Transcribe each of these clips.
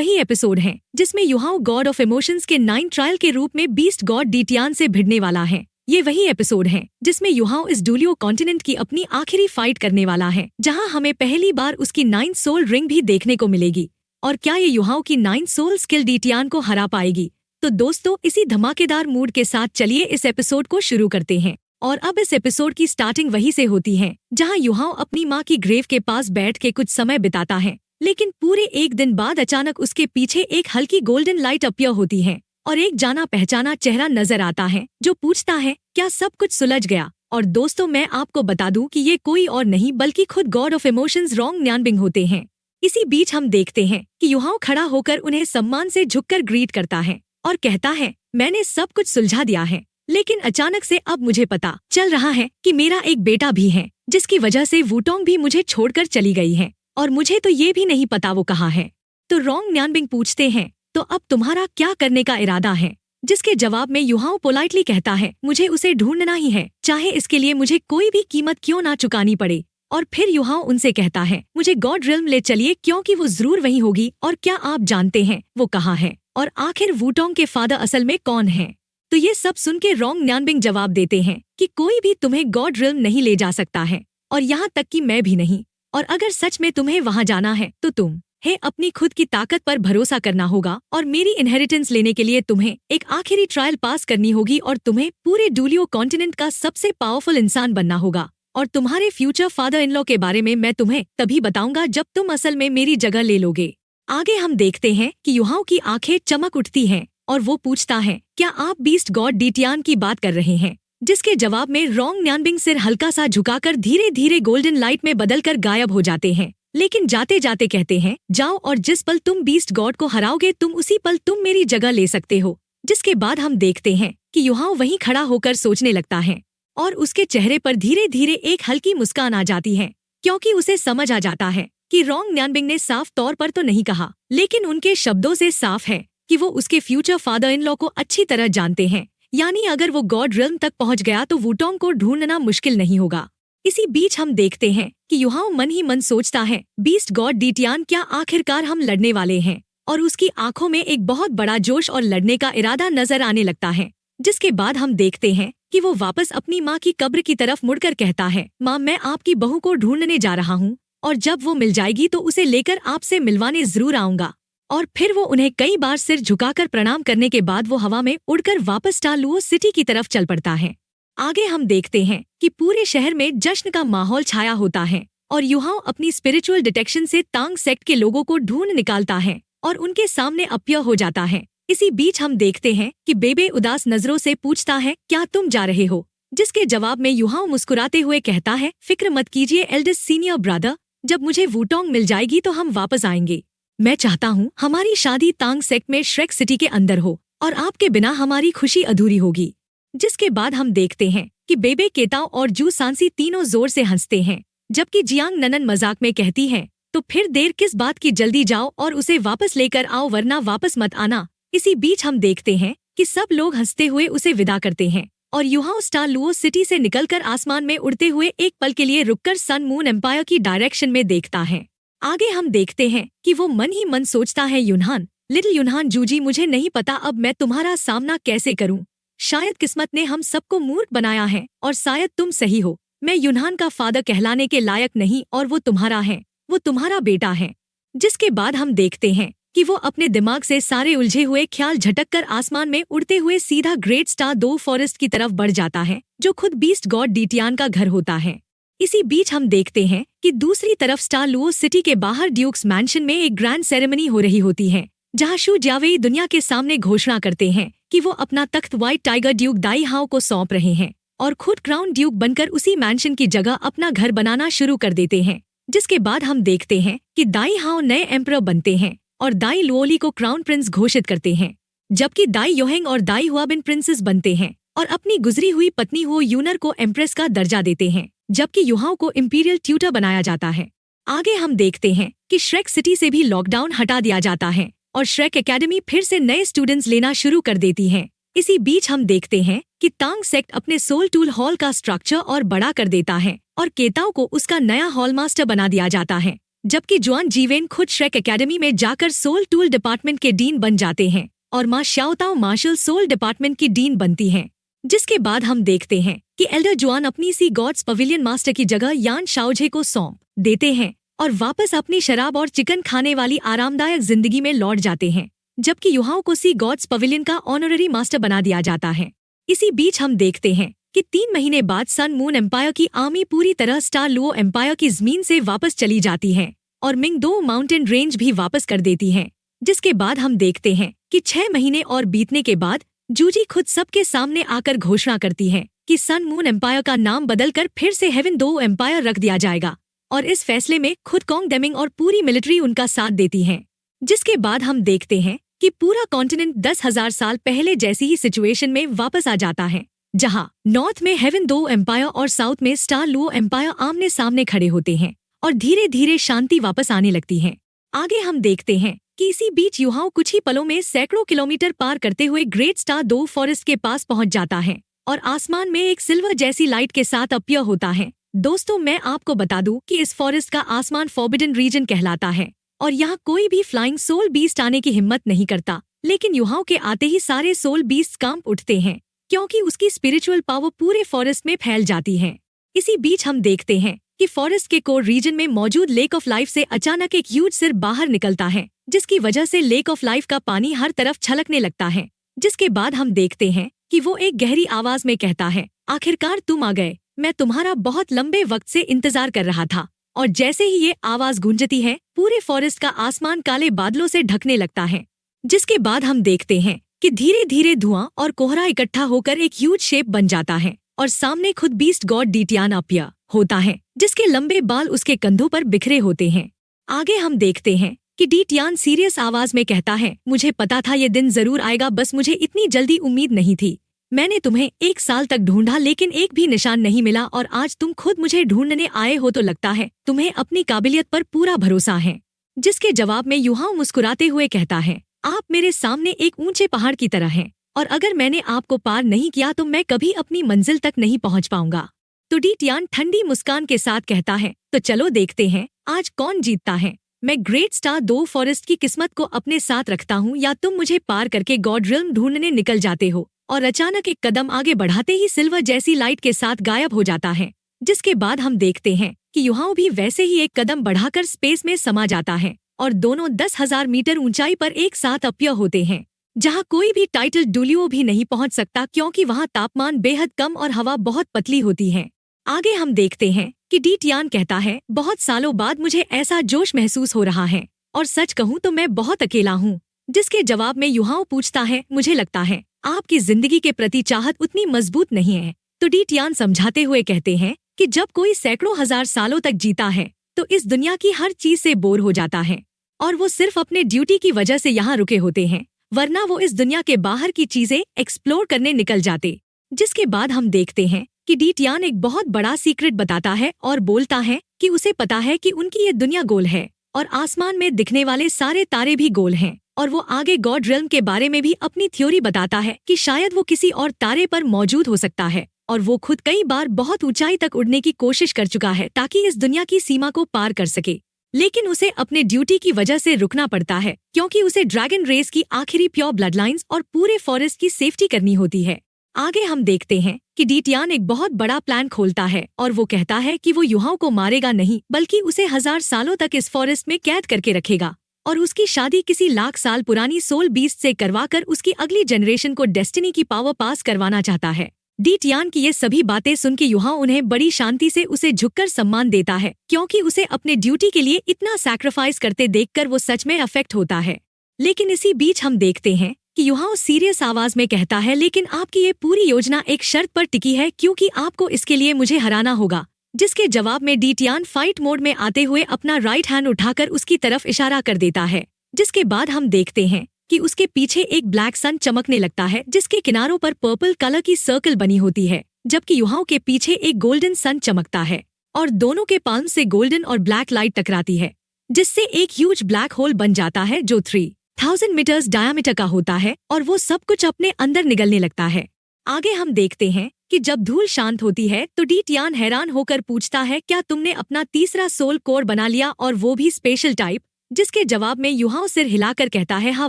वही एपिसोड है जिसमें युहाओ गॉड ऑफ इमोशंस के 9 ट्रायल के रूप में बीस्ट गॉड डीटियान से भिड़ने वाला है। ये वही एपिसोड है जिसमें युहाओ इस डूलियो कॉन्टिनेंट की अपनी आखिरी फाइट करने वाला है, जहां हमें पहली बार उसकी 9 सोल रिंग भी देखने को मिलेगी। और क्या ये युहाओ की 9 सोल स्किल डीटियान को हरा पाएगी? तो दोस्तों, इसी धमाकेदार मूड के साथ चलिए इस एपिसोड को शुरू करते हैं। और अब इस एपिसोड की स्टार्टिंग वहीं से होती है जहां युहाओ अपनी माँ की ग्रेव के पास बैठ के कुछ समय बिताता है, लेकिन पूरे एक दिन बाद अचानक उसके पीछे एक हल्की गोल्डन लाइट अपीयर होती है और एक जाना पहचाना चेहरा नजर आता है जो पूछता है, क्या सब कुछ सुलझ गया? और दोस्तों, मैं आपको बता दूं कि ये कोई और नहीं बल्कि खुद गॉड ऑफ इमोशंस रोंग न्यानबिंग होते हैं। इसी बीच हम देखते हैं कि युहाओ खड़ा होकर उन्हें सम्मान से झुककर ग्रीट करता है और कहता है, मैंने सब कुछ सुलझा दिया है, लेकिन अचानक से अब मुझे पता चल रहा है कि मेरा एक बेटा भी है, जिसकी वजह से वुटोंग भी मुझे छोड़कर चली गई है और मुझे तो ये भी नहीं पता वो कहाँ है। तो रोंग न्यानबिंग पूछते हैं, तो अब तुम्हारा क्या करने का इरादा है? जिसके जवाब में युहाओ पोलाइटली कहता है, मुझे उसे ढूंढना ही है, चाहे इसके लिए मुझे कोई भी कीमत क्यों ना चुकानी पड़े। और फिर युहाओ उनसे कहता है, मुझे गॉड रिल्म ले चलिए क्योंकि वो जरूर वहीं होगी। और क्या आप जानते हैं वो कहाँ है? और आखिर वुटोंग के फादर असल में कौन है? तो ये सब सुन के रोंग न्यानबिंग जवाब देते हैं कि कोई भी तुम्हें गॉड रिल्म नहीं ले जा सकता है, और यहाँ तक कि मैं भी नहीं। और अगर सच में तुम्हें वहाँ जाना है तो तुम है अपनी खुद की ताकत पर भरोसा करना होगा, और मेरी इनहेरिटेंस लेने के लिए तुम्हें एक आखिरी ट्रायल पास करनी होगी और तुम्हें पूरे डूलियो कॉन्टिनेंट का सबसे पावरफुल इंसान बनना होगा। और तुम्हारे फ्यूचर फादर इन लॉ के बारे में मैं तुम्हें तभी बताऊंगा जब तुम असल में मेरी जगह ले लोगे। आगे हम देखते हैं कि युहाओ की आंखें चमक उठती हैं और वो पूछता है, क्या आप बीस्ट गॉड डीटियान की बात कर रहे हैं? जिसके जवाब में रोंग न्यानबिंग सिर हल्का सा झुकाकर धीरे धीरे गोल्डन लाइट में बदलकर गायब हो जाते हैं, लेकिन जाते जाते कहते हैं, जाओ और जिस पल तुम बीस्ट गॉड को हराओगे तुम उसी पल तुम मेरी जगह ले सकते हो। जिसके बाद हम देखते हैं कि युहाओ वहीं खड़ा होकर सोचने लगता है और उसके चेहरे पर धीरे धीरे एक हल्की मुस्कान आ जाती है, क्योंकि उसे समझ आ जाता है कि रोंग न्यानबिंग ने साफ तौर पर तो नहीं कहा, लेकिन उनके शब्दों से साफ है कि वो उसके फ्यूचर फादर इन लॉ को अच्छी तरह जानते हैं। यानी अगर वो गॉड रिल्म तक पहुंच गया तो वुटोंग को ढूंढना मुश्किल नहीं होगा। इसी बीच हम देखते हैं कि युहाओ मन ही मन सोचता है, बीस्ट गॉड डीटियान, क्या आखिरकार हम लड़ने वाले हैं? और उसकी आंखों में एक बहुत बड़ा जोश और लड़ने का इरादा नजर आने लगता है। जिसके बाद हम देखते हैं कि वो वापस अपनी माँ की कब्र की तरफ मुड़कर कहता है, माँ, मैं आपकी बहू को ढूंढने जा रहा हूँ, और जब वो मिल जाएगी तो उसे लेकर आपसे मिलवाने जरूर आऊंगा। और फिर वो उन्हें कई बार सिर झुकाकर प्रणाम करने के बाद वो हवा में उड़कर वापस टालुओ सिटी की तरफ चल पड़ता है। आगे हम देखते हैं कि पूरे शहर में जश्न का माहौल छाया होता है और युहाओ अपनी स्पिरिचुअल डिटेक्शन से तांग सेक्ट के लोगों को ढूंढ निकालता है और उनके सामने अपीयर हो जाता है। इसी बीच हम देखते हैं कि बेबे उदास नजरों से पूछता है, क्या तुम जा रहे हो? जिसके जवाब में युहाओ मुस्कुराते हुए कहता है, फिक्र मत कीजिए एल्डेस्ट सीनियर ब्रदर, जब मुझे वुटोंग मिल जाएगी तो हम वापस आएंगे। मैं चाहता हूँ हमारी शादी तांग सेक्ट में श्रेक सिटी के अंदर हो और आपके बिना हमारी खुशी अधूरी होगी। जिसके बाद हम देखते हैं कि बेबे, केताओ और जू सांसी तीनों जोर से हंसते हैं, जबकि जियांग ननन मजाक में कहती है, तो फिर देर किस बात की, जल्दी जाओ और उसे वापस लेकर आओ वरना वापस मत आना। इसी बीच हम देखते हैं कि सब लोग हंसते हुए उसे विदा करते हैं और युहाओ स्टार लुओ सिटी से निकलकर आसमान में उड़ते हुए एक पल के लिए रुककर सन मून एम्पायर की डायरेक्शन में देखता है। आगे हम देखते हैं कि वो मन ही मन सोचता है, यूनहान, लिटिल यूनहान जूजी, मुझे नहीं पता अब मैं तुम्हारा सामना कैसे करूं। शायद किस्मत ने हम सबको मूर्ख बनाया है और शायद तुम सही हो। मैं यूनहान का फादर कहलाने के लायक नहीं और वो तुम्हारा है, वो तुम्हारा बेटा है। जिसके बाद हम देखते हैं कि वो अपने दिमाग से सारे उलझे हुए ख्याल झटककर आसमान में उड़ते हुए सीधा ग्रेट स्टार 2 फॉरेस्ट की तरफ बढ़ जाता है, जो खुद बीस्ट गॉड डीटियान का घर होता है। इसी बीच हम देखते हैं कि दूसरी तरफ स्टार लुओ सिटी के बाहर ड्यूक्स मैंशन में एक ग्रैंड सेरेमनी हो रही होती है, जहां शू जावेई दुनिया के सामने घोषणा करते हैं कि वो अपना तख्त व्हाइट टाइगर ड्यूक दाई हाओ को सौंप रहे हैं और खुद क्राउन ड्यूक बनकर उसी मैंशन की जगह अपना घर बनाना शुरू कर देते हैं। जिसके बाद हम देखते हैं कि दाई हाओ नए एम्परर बनते हैं और दाई लुओली को क्राउन प्रिंस घोषित करते हैं, जबकि दाई योहेंग और दाई हुआबिन प्रिंसेस बनते हैं और अपनी गुजरी हुई पत्नी हो यूनर को एम्प्रेस का दर्जा देते हैं, जबकि युहाओ को इंपीरियल ट्यूटर बनाया जाता है। आगे हम देखते हैं कि श्रेक सिटी से भी लॉकडाउन हटा दिया जाता है और श्रेक एकेडमी फिर से नए स्टूडेंट्स लेना शुरू कर देती है। इसी बीच हम देखते हैं कि तांग सेक्ट अपने सोल टूल हॉल का स्ट्रक्चर और बड़ा कर देता है और केताओ को उसका नया हॉल मास्टर बना दिया जाता है। जबकि जुआन जीवेन खुद श्रेक एकेडमी में जाकर सोल टूल डिपार्टमेंट के डीन बन जाते हैं और माँ श्याओताओ मार्शल सोल डिपार्टमेंट की डीन बनती हैं। जिसके बाद हम देखते हैं कि एल्डर जुआन अपनी सी गॉड्स पवेलियन मास्टर की जगह यान शाओझे को सौंप देते हैं और वापस अपनी शराब और चिकन खाने वाली आरामदायक जिंदगी में लौट जाते हैं, जबकि युहाओ को सी गॉड्स पवेलियन का ऑनररी मास्टर बना दिया जाता है। इसी बीच हम देखते हैं कि 3 महीने बाद सन मून एम्पायर की आर्मी पूरी तरह स्टार लुओ एम्पायर की जमीन से वापस चली जाती है और मिंगदो माउंटेन रेंज भी वापस कर देती है। जिसके बाद हम देखते हैं कि 6 महीने और बीतने के बाद जूजी खुद सबके सामने आकर घोषणा करती है कि सन मून एम्पायर का नाम बदलकर फिर से हेवन दो एम्पायर रख दिया जाएगा और इस फैसले में खुद कॉन्ग डेमिंग और पूरी मिलिट्री उनका साथ देती है। जिसके बाद हम देखते हैं कि पूरा कॉन्टिनेंट 10,000 साल पहले जैसी ही सिचुएशन में वापस आ जाता है, जहां नॉर्थ में हेवन दो एम्पायर और साउथ में स्टार लुओ एम्पायर आमने सामने खड़े होते हैं और धीरे धीरे शांति वापस आने लगती है। आगे हम देखते हैं कि इसी बीच युहाओ कुछ ही पलों में सैकड़ों किलोमीटर पार करते हुए ग्रेट स्टार दो फॉरेस्ट के पास पहुंच जाता है और आसमान में एक सिल्वर जैसी लाइट के साथ अपीयर होता है। दोस्तों, मैं आपको बता दूं कि इस फॉरेस्ट का आसमान फॉरबिडन रीजन कहलाता है और यहाँ कोई भी फ्लाइंग सोल बीस्ट आने की हिम्मत नहीं करता, लेकिन युहाओ के आते ही सारे सोल बीस्ट कांप उठते हैं क्योंकि उसकी स्पिरिचुअल पावर पूरे फॉरेस्ट में फैल जाती है। इसी बीच हम देखते हैं कि फॉरेस्ट के कोर रीजन में मौजूद लेक ऑफ लाइफ से अचानक एक ह्यूज सिर बाहर निकलता है, जिसकी वजह से लेक ऑफ लाइफ का पानी हर तरफ छलकने लगता है। जिसके बाद हम देखते हैं कि वो एक गहरी आवाज में कहता है, आखिरकार तुम आ गए, मैं तुम्हारा बहुत लंबे वक्त से इंतजार कर रहा था। और जैसे ही ये आवाज गूंजती है, पूरे फॉरेस्ट का आसमान काले बादलों से ढकने लगता है। जिसके बाद हम देखते हैं कि धीरे धीरे धुआं और कोहरा इकट्ठा होकर एक ह्यूज शेप बन जाता है और सामने खुद बीस्ट गॉड डीटियान अपीयर होता है, जिसके लंबे बाल उसके कंधों पर बिखरे होते हैं। आगे हम देखते हैं कि डीटियान सीरियस आवाज में कहता है, मुझे पता था ये दिन जरूर आएगा, बस मुझे इतनी जल्दी उम्मीद नहीं थी। मैंने तुम्हें 1 साल तक ढूंढा लेकिन एक भी निशान नहीं मिला और आज तुम खुद मुझे ढूंढने आए हो तो लगता है तुम्हें अपनी काबिलियत पर पूरा भरोसा है। जिसके जवाब में युहाओ मुस्कुराते हुए कहता है, आप मेरे सामने एक ऊंचे पहाड़ की तरह हैं और अगर मैंने आपको पार नहीं किया तो मैं कभी अपनी मंजिल तक नहीं पहुंच पाऊंगा। तो डीटियान ठंडी मुस्कान के साथ कहता है, तो चलो देखते हैं आज कौन जीतता है। मैं ग्रेट स्टार दो फॉरेस्ट की किस्मत को अपने साथ रखता हूँ या तुम मुझे पार करके गॉड रिल्म ढूंढने निकल जाते हो। और अचानक एक कदम आगे बढ़ाते ही सिल्वर जैसी लाइट के साथ गायब हो जाता है। जिसके बाद हम देखते हैं कि युहाओ भी वैसे ही एक कदम बढ़ाकर स्पेस में समा जाता है और दोनों 10,000 मीटर ऊंचाई पर एक साथ अपीयर होते हैं, जहां कोई भी टाइटल डुलियो भी नहीं पहुंच सकता क्योंकि वहां तापमान बेहद कम और हवा बहुत पतली होती है। आगे हम देखते हैं कि डीटियान कहता है, बहुत सालों बाद मुझे ऐसा जोश महसूस हो रहा है और सच कहूँ तो मैं बहुत अकेला हूँ। जिसके जवाब में युहाओ पूछता है, मुझे लगता है आपकी जिंदगी के प्रति चाहत उतनी मजबूत नहीं है। तो डीटियान समझाते हुए कहते हैं कि जब कोई सैकड़ों हजार सालों तक जीता है तो इस दुनिया की हर चीज से बोर हो जाता है और वो सिर्फ अपने ड्यूटी की वजह से यहाँ रुके होते हैं, वरना वो इस दुनिया के बाहर की चीजें एक्सप्लोर करने निकल जाते। जिसके बाद हम देखते हैं कि डीटियान एक बहुत बड़ा सीक्रेट बताता है और बोलता है कि उसे पता है कि उनकी ये दुनिया गोल है और आसमान में दिखने वाले सारे तारे भी गोल हैं। और वो आगे गॉड रिल्म के बारे में भी अपनी थ्योरी बताता है कि शायद वो किसी और तारे पर मौजूद हो सकता है और वो खुद कई बार बहुत ऊंचाई तक उड़ने की कोशिश कर चुका है ताकि इस दुनिया की सीमा को पार कर सके, लेकिन उसे अपने ड्यूटी की वजह से रुकना पड़ता है क्योंकि उसे ड्रैगन रेस की आखिरी प्योर ब्लड लाइन्स और पूरे फॉरेस्ट की सेफ्टी करनी होती है। आगे हम देखते हैं कि डीटियान एक बहुत बड़ा प्लान खोलता है और वो कहता है कि वो युहाओ को मारेगा नहीं बल्कि उसे 1000 सालों तक इस फॉरेस्ट में कैद करके रखेगा और उसकी शादी किसी लाख साल पुरानी सोल बीस्ट से करवाकर उसकी अगली जनरेशन को डेस्टिनी की पावर पास करवाना चाहता है। डीटियान की ये सभी बातें सुन के युहाओ उन्हें बड़ी शांति से उसे झुककर सम्मान देता है क्योंकि उसे अपने ड्यूटी के लिए इतना सैक्रिफाइस करते देखकर वो सच में अफेक्ट होता है। लेकिन इसी बीच हम देखते हैं कि युहाओ सीरियस आवाज में कहता है, लेकिन आपकी ये पूरी योजना एक शर्त पर टिकी है क्योंकि आपको इसके लिए मुझे हराना होगा। जिसके जवाब में डीटियान फाइट मोड में आते हुए अपना राइट हैंड उठाकर उसकी तरफ इशारा कर देता है। जिसके बाद हम देखते हैं कि उसके पीछे एक ब्लैक सन चमकने लगता है जिसके किनारों पर पर्पल कलर की सर्कल बनी होती है, जबकि युहाओ के पीछे एक गोल्डन सन चमकता है और दोनों के पाल्म से गोल्डन और ब्लैक लाइट टकराती है, जिससे एक ह्यूज ब्लैक होल बन जाता है जो 3000 मीटर्स डायमीटर का होता है और वो सब कुछ अपने अंदर निगलने लगता है। आगे हम देखते हैं कि जब धूल शांत होती है तो डी टियान हैरान होकर पूछता है, क्या तुमने अपना तीसरा सोल कोर बना लिया, और वो भी स्पेशल टाइप? जिसके जवाब में युहाओ सिर हिलाकर कहता है, हाँ,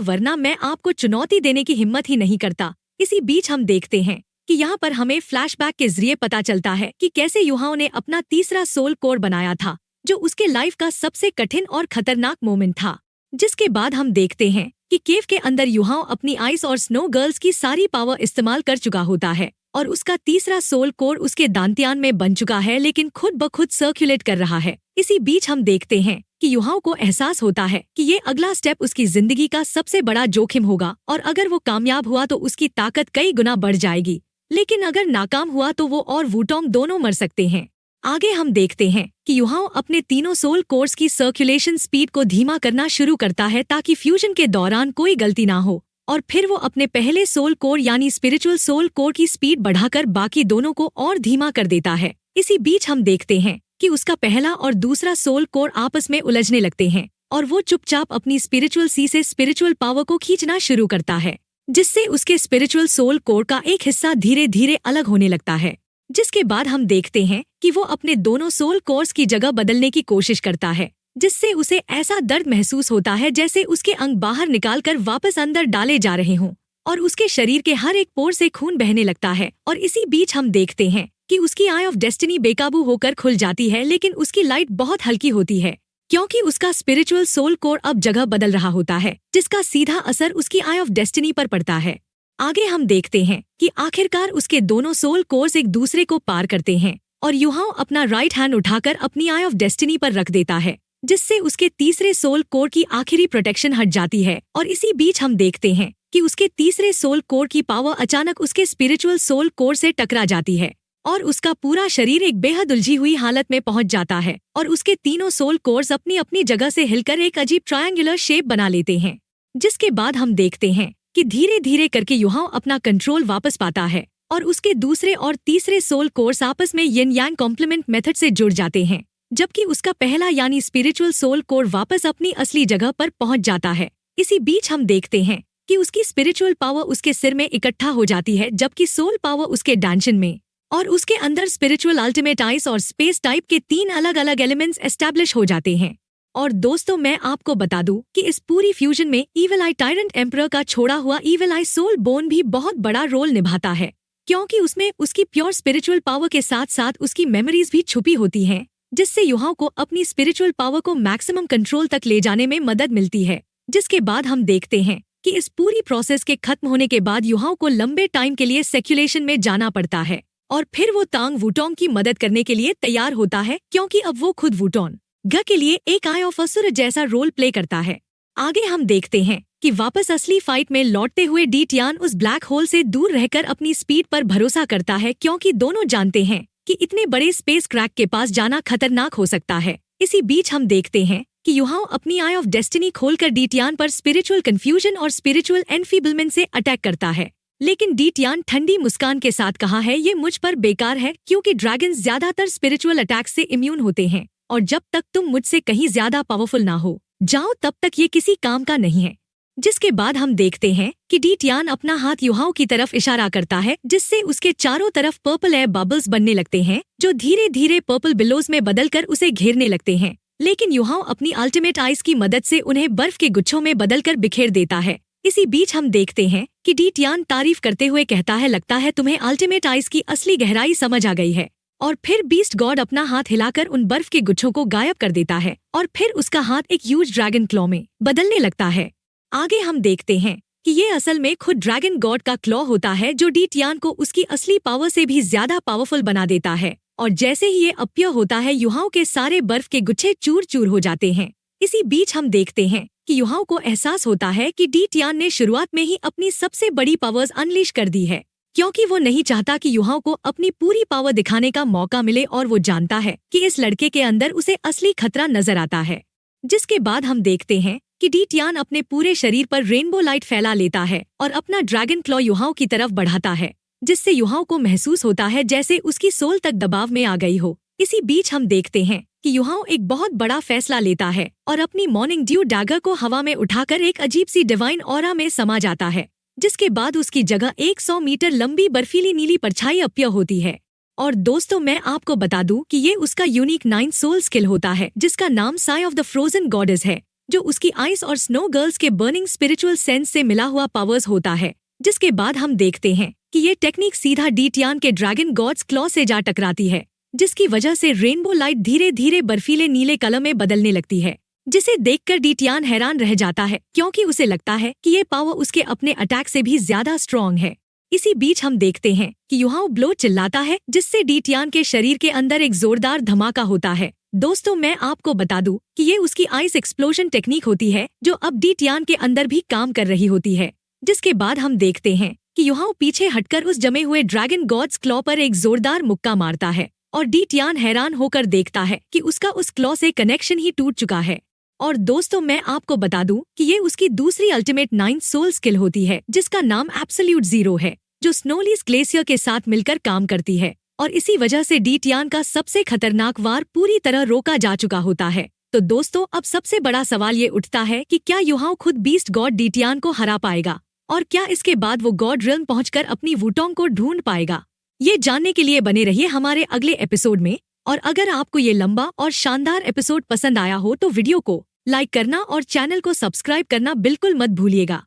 वरना मैं आपको चुनौती देने की हिम्मत ही नहीं करता। इसी बीच हम देखते हैं कि यहाँ पर हमें फ्लैशबैक के जरिए पता चलता है कि कैसे युहाओ ने अपना तीसरा सोल कोर बनाया था, जो उसके लाइफ का सबसे कठिन और खतरनाक मोमेंट था। जिसके बाद हम देखते हैं कि केव के अंदर युहाओ अपनी आइस और स्नो गर्ल्स की सारी पावर इस्तेमाल कर चुका होता है और उसका तीसरा सोल कोर उसके दांतियान में बन चुका है, लेकिन खुद ब खुद सर्कुलेट कर रहा है। इसी बीच हम देखते हैं कि युहाओ को एहसास होता है कि ये अगला स्टेप उसकी जिंदगी का सबसे बड़ा जोखिम होगा, और अगर वो कामयाब हुआ तो उसकी ताकत कई गुना बढ़ जाएगी, लेकिन अगर नाकाम हुआ तो वो और वुटोंग दोनों मर सकते हैं। आगे हम देखते हैं कि युहाओ अपने तीनों सोल कोर्स की सर्कुलेशन स्पीड को धीमा करना शुरू करता है ताकि फ्यूजन के दौरान कोई गलती ना हो, और फिर वो अपने पहले सोल कोर यानी स्पिरिचुअल सोल कोर की स्पीड बढ़ाकर बाकी दोनों को और धीमा कर देता है। इसी बीच हम देखते हैं कि उसका पहला और दूसरा सोल कोर आपस में उलझने लगते हैं और वो चुपचाप अपनी स्पिरिचुअल सी से स्पिरिचुअल पावर को खींचना शुरू करता है, जिससे उसके स्पिरिचुअल सोल कोर का एक हिस्सा धीरे धीरे अलग होने लगता है। जिसके बाद हम देखते हैं कि वो अपने दोनों सोल कोर्स की जगह बदलने की कोशिश करता है, जिससे उसे ऐसा दर्द महसूस होता है जैसे उसके अंग बाहर निकालकर वापस अंदर डाले जा रहे हों, और उसके शरीर के हर एक पोर से खून बहने लगता है। और इसी बीच हम देखते हैं कि उसकी आई ऑफ डेस्टिनी बेकाबू होकर खुल जाती है, लेकिन उसकी लाइट बहुत हल्की होती है क्योंकि उसका स्पिरिचुअल सोल कोर अब जगह बदल रहा होता है, जिसका सीधा असर उसकी आई ऑफ डेस्टिनी पर पड़ता है। आगे हम देखते हैं कि आखिरकार उसके दोनों सोल कोर्स एक दूसरे को पार करते हैं और युहाओ अपना राइट हैंड उठाकर अपनी आई ऑफ डेस्टिनी पर रख देता है, जिससे उसके तीसरे सोल कोर की आखिरी प्रोटेक्शन हट जाती है। और इसी बीच हम देखते हैं कि उसके तीसरे सोल कोर की पावर अचानक उसके स्पिरिचुअल सोल कोर से टकरा जाती है और उसका पूरा शरीर एक बेहद उलझी हुई हालत में पहुंच जाता है और उसके तीनों सोल कोर्स अपनी अपनी जगह से हिलकर एक अजीब ट्रायंगुलर शेप बना लेते हैं। जिसके बाद हम देखते हैं कि धीरे धीरे करके युहाओ अपना कंट्रोल वापस पाता है और उसके दूसरे और तीसरे सोल कोर्स आपस में यिन यांग कॉम्प्लीमेंट मेथड से जुड़ जाते हैं, जबकि उसका पहला यानी स्पिरिचुअल सोल कोर वापस अपनी असली जगह पर पहुंच जाता है। इसी बीच हम देखते हैं कि उसकी स्पिरिचुअल पावर उसके सिर में इकट्ठा हो जाती है, जबकि सोल पावर उसके डांशन में, और उसके अंदर स्पिरिचुअल अल्टीमेट आइस और स्पेस टाइप के 3 अलग अलग एलिमेंट्स एस्टैब्लिश हो जाते हैं। और दोस्तों, मैं आपको बता दूं कि इस पूरी फ्यूजन में ईविल आई टायरेंट एम्परर का छोड़ा हुआ ईविल आई सोल बोन भी बहुत बड़ा रोल निभाता है, क्योंकि उसमें उसकी प्योर स्पिरिचुअल पावर के साथ साथ उसकी मेमोरीज भी छुपी होती हैं, जिससे युहाओ को अपनी स्पिरिचुअल पावर को मैक्सिमम कंट्रोल तक ले जाने में मदद मिलती है। जिसके बाद हम देखते हैं कि इस पूरी प्रोसेस के खत्म होने के बाद युहाओ को लंबे टाइम के लिए सेक्युलेशन में जाना पड़ता है और फिर वो तांग वुटोंग की मदद करने के लिए तैयार होता है, क्योंकि अब वो खुद वुटोंग ग के लिए एक आई ऑफ असुर जैसा रोल प्ले करता है। आगे हम देखते हैं कि वापस असली फाइट में लौटते हुए डी टियान उस ब्लैक होल से दूर रहकर अपनी स्पीड पर भरोसा करता है, क्योंकि दोनों जानते हैं कि इतने बड़े स्पेस क्रैक के पास जाना खतरनाक हो सकता है। इसी बीच हम देखते हैं कि युहाओ अपनी आई ऑफ डेस्टिनी खोलकर डी टियान पर स्पिरिचुअल कंफ्यूजन और स्पिरिचुअल एनफीबलमेंट से अटैक करता है, लेकिन डी टियान ठंडी मुस्कान के साथ कहा है, ये मुझ पर बेकार है, क्योंकि ड्रैगन्स ज्यादातर स्पिरिचुअल अटैक से इम्यून होते हैं और जब तक तुम मुझसे कहीं ज्यादा पावरफुल ना हो जाओ तब तक ये किसी काम का नहीं है। जिसके बाद हम देखते हैं कि डी टियान अपना हाथ युहाओ की तरफ इशारा करता है, जिससे उसके चारों तरफ पर्पल एयर बबल्स बनने लगते हैं, जो धीरे धीरे पर्पल बिलोज में बदलकर उसे घेरने लगते हैं। लेकिन युहाओ अपनी अल्टीमेट आइस की मदद से उन्हें बर्फ के गुच्छों में बदलकर बिखेर देता है। इसी बीच हम देखते हैं कि डी टियान तारीफ करते हुए कहता है, लगता है तुम्हें अल्टीमेट आइस की असली गहराई समझ आ गई है। और फिर बीस्ट गॉड अपना हाथ हिलाकर उन बर्फ के गुच्छों को गायब कर देता है और फिर उसका हाथ एक ह्यूज ड्रैगन क्लॉ में बदलने लगता है। आगे हम देखते हैं कि ये असल में खुद ड्रैगन गॉड का क्लॉ होता है, जो डी टियान को उसकी असली पावर से भी ज्यादा पावरफुल बना देता है। और जैसे ही ये अपीयर होता है, युहाओ के सारे बर्फ के गुच्छे चूर चूर हो जाते हैं। इसी बीच हम देखते हैं कि युहाओ को एहसास होता है कि डी टियान ने शुरुआत में ही अपनी सबसे बड़ी पावर्स अनलीश कर दी है, क्योंकि वो नहीं चाहता कि युहाओ को अपनी पूरी पावर दिखाने का मौका मिले, और वो जानता है कि इस लड़के के अंदर उसे असली खतरा नजर आता है। जिसके बाद हम देखते हैं कि डी टियान अपने पूरे शरीर पर रेनबो लाइट फैला लेता है और अपना ड्रैगन क्लॉ युहाओ की तरफ बढ़ाता है, जिससे युहाओ को महसूस होता है जैसे उसकी सोल तक दबाव में आ गई हो। इसी बीच हम देखते हैं कि युहाओ एक बहुत बड़ा फैसला लेता है और अपनी मॉर्निंग ड्यू डैगर को हवा में उठाकर एक अजीब सी डिवाइन ऑरा में समा जाता है, जिसके बाद उसकी जगह 100 मीटर लंबी बर्फीली नीली परछाई अपीयर होती है। और दोस्तों मैं आपको बता दूं कि ये उसका यूनिक 9 सोल स्किल होता है जिसका नाम sigh of the frozen goddess है, जो उसकी आइस और स्नो गर्ल्स के बर्निंग स्पिरिचुअल सेंस से मिला हुआ पावर्स होता है। जिसके बाद हम देखते हैं कि ये टेक्निक सीधा डीटियान के ड्रैगन गॉड्स क्लॉ से जा टकराती है, जिसकी वजह से रेनबो लाइट धीरे धीरे बर्फीले नीले कलर में बदलने लगती है, जिसे देखकर डीटियान हैरान रह जाता है क्योंकि उसे लगता है कि ये पावर उसके अपने अटैक से भी ज्यादा स्ट्रॉन्ग है। इसी बीच हम देखते हैं कि युहाओ ब्लो चिल्लाता है जिससे डीटियान के शरीर के अंदर एक जोरदार धमाका होता है। दोस्तों मैं आपको बता दूं कि ये उसकी आइस एक्सप्लोजन टेक्निक होती है जो अब डीटियान के अंदर भी काम कर रही होती है। जिसके बाद हम देखते हैं कि युहाओ पीछे हटकर उस जमे हुए ड्रैगन गॉड्स क्लॉ पर एक जोरदार मुक्का मारता है और डीटियान हैरान होकर देखता है कि उसका उस क्लॉ से कनेक्शन ही टूट चुका है। और दोस्तों मैं आपको बता दूं कि ये उसकी दूसरी अल्टीमेट 9 सोल स्किल होती है जिसका नाम एब्सोल्यूट जीरो है, जो स्नोलीज ग्लेशियर के साथ मिलकर काम करती है और इसी वजह से डीटियान का सबसे खतरनाक वार पूरी तरह रोका जा चुका होता है। तो दोस्तों अब सबसे बड़ा सवाल ये उठता है कि क्या युहाओ खुद बीस्ट गॉड डीटियान को हरा पाएगा और क्या इसके बाद वो गॉड रिल्म पहुंचकर अपनी वुटोंग को ढूंढ पाएगा? ये जानने के लिए बने रहिए हमारे अगले एपिसोड में। और अगर आपको ये लंबा और शानदार एपिसोड पसंद आया हो तो वीडियो को लाइक करना और चैनल को सब्सक्राइब करना बिल्कुल मत भूलिएगा।